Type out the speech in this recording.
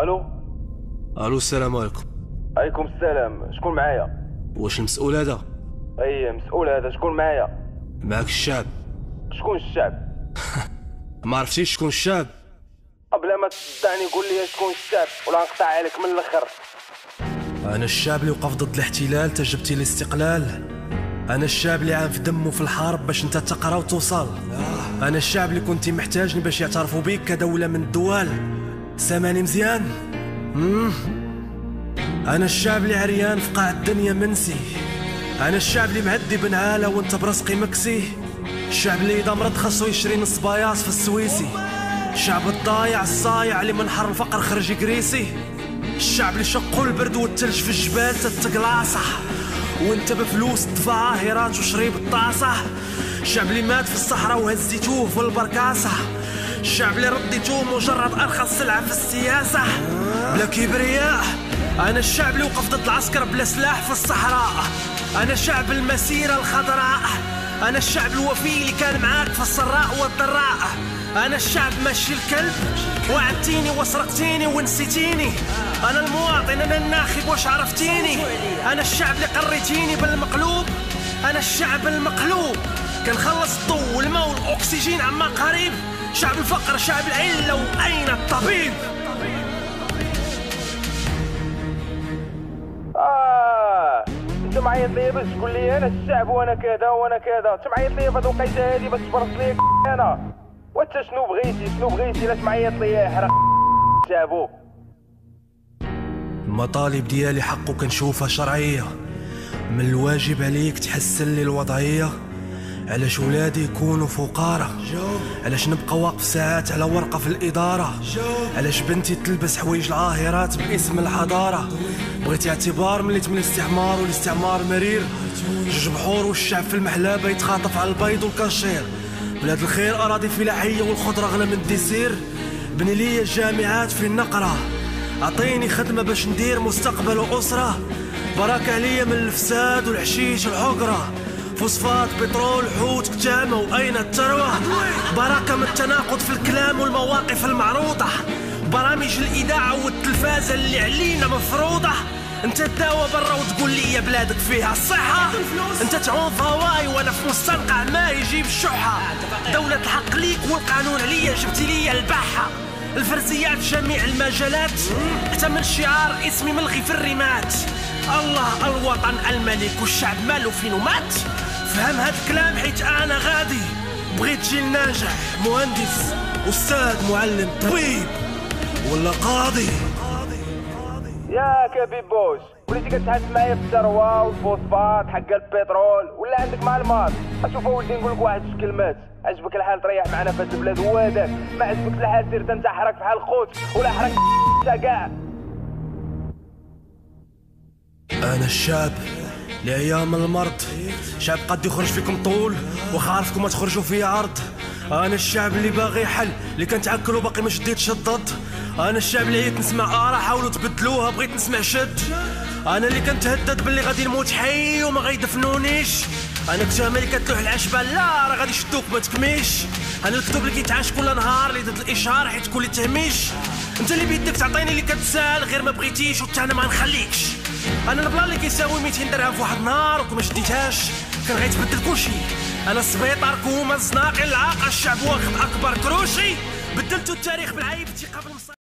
الو. الو، السلام عليكم. عليكم السلام. شكون معايا؟ واش المسؤول هذا؟ اي مسؤول هذا. شكون معايا؟ معاك الشعب. شكون الشعب؟ ما عرفتيش شكون الشعب؟ بلا ما تصدعني قول لي شكون الشعب ولا نقطع عليك من الاخر. انا الشعب اللي وقف ضد الاحتلال تجبتي الاستقلال. انا الشعب اللي عان في دمه في الحرب باش انت تقرا وتوصل. انا الشعب اللي كنتي محتاجني باش يعترفوا بيك كدولة من الدول. سامعني مزيان؟ انا الشعب اللي عريان في قاع الدنيا منسي. انا الشعب اللي معدي بنعالة وانت برزقي مكسي. الشعب اللي اذا مرض خاصو يشري نص باياص في السويسي. الشعب الضايع الصايع اللي من حر الفقر خرج يقريسي. الشعب اللي شقوا البرد والتلج في الجبال تتقلاصح وانت بفلوس تظاهرات وشريب الطاسة. الشعب اللي مات في الصحراء وهزيتوه في البركاسة. الشعب اللي رديتوه مجرد ارخص سلعة في السياسة بلا كبرياء. انا الشعب اللي وقف ضد العسكر بلا سلاح في الصحراء. انا شعب المسيرة الخضراء. انا الشعب الوفي اللي كان معاك في السراء والضراء. انا الشعب ماشي الكلب، وعدتيني وسرقتيني ونسيتيني. انا المواطن، انا الناخب واش عرفتيني. انا الشعب اللي قريتيني بالمقلوب. انا الشعب المقلوب كنخلص الضوء والماء والاكسجين عما قريب. شعب الفقر، شعب العله، واين الطبيب؟ انت معيط ليا باش تقول لي انا الشعب وانا كذا وانا كذا. انت معيط ليا في هاد الوقيته هادي باش تبرز ليا انا. وانت شنو بغيتي علاش معيط ليا حرق شابو؟ المطالب ديالي حق وكنشوفها شرعية. من الواجب عليك تحسن لي الوضعية. علاش ولادي يكونوا فقراء؟ علاش نبقى واقف ساعات على ورقة في الإدارة؟ علاش بنتي تلبس حوايج العاهرات باسم الحضارة؟ بغيت اعتبار مليت من الاستعمار والاستعمار مرير. جوج بحور والشعب في المحلابة يتخاطف على البيض والكاشير. بلاد الخير أراضي فلاحية والخضرة أغلى من الديسير. بني لي الجامعات في النقرة. أعطيني خدمة باش ندير مستقبل وأسرة. بركة عليا من الفساد والحشيش الحقرة. فوسفات، بترول، حوت، كتامة، وأين الثروة؟ بركة من التناقض في الكلام والمواقف المعروضة. برامج الإذاعة والتلفازة اللي علينا مفروضة. انت تداوى برا وتقول لي يا بلادك فيها الصحة. انت تعون ضواي وانا في مستنقع ما يجيب الشحة. دولة الحق ليك والقانون عليا جبتي لي البحة. الفرزيات في جميع المجالات حتى من شعار اسمي ملغي في الرمات. الله، الوطن، الملك، والشعب مالو فين ومات. فهم هاد الكلام حيت انا غادي. بغيت جيل ناجح، مهندس، استاذ، معلم، طبيب ولا قاضي. ياك يا بيبوش، وليتي كتحس معايا في الثروه والفوسفات حق البترول ولا عندك مع الماط؟ اشوف ولدي نقول لك واحد الكلمات. عجبك الحال تريح معنا في هاد البلاد هو هذاك. ما عجبك الحال سير انت حرك بحال الخوت ولا حرك كاع. انا الشاب لايام المرض. شعب قد يخرج فيكم طول وخارفكم ما تخرجوا فيه عرض. انا الشعب اللي باغي حل، اللي كنتعكل وباقي ما شديتش الضد. انا الشعب اللي عييت نسمع حاولوا تبدلوها بغيت نسمع شد. انا اللي كنتهدد باللي غادي نموت حي وما غيدفنونيش. انا كتامه اللي كتلوح العشبه لا راه غادي يشدوك ما تكميش. انا الكتب اللي كيتعاش كل نهار اللي ضد الاشهار حيت كل تهميش. انت اللي بيدك تعطيني اللي كتسال غير ما بغيتيش وحتى انا ما نخليكش. انا البلان اللي كيساوي 200 درهم في واحد النهار وكما شديتهاش كان غيتبدل كلشي. انا السبيطار كوما الزناقي العاقه الشعب واخد اكبر كروشي. بدلتو التاريخ بالعيب قبل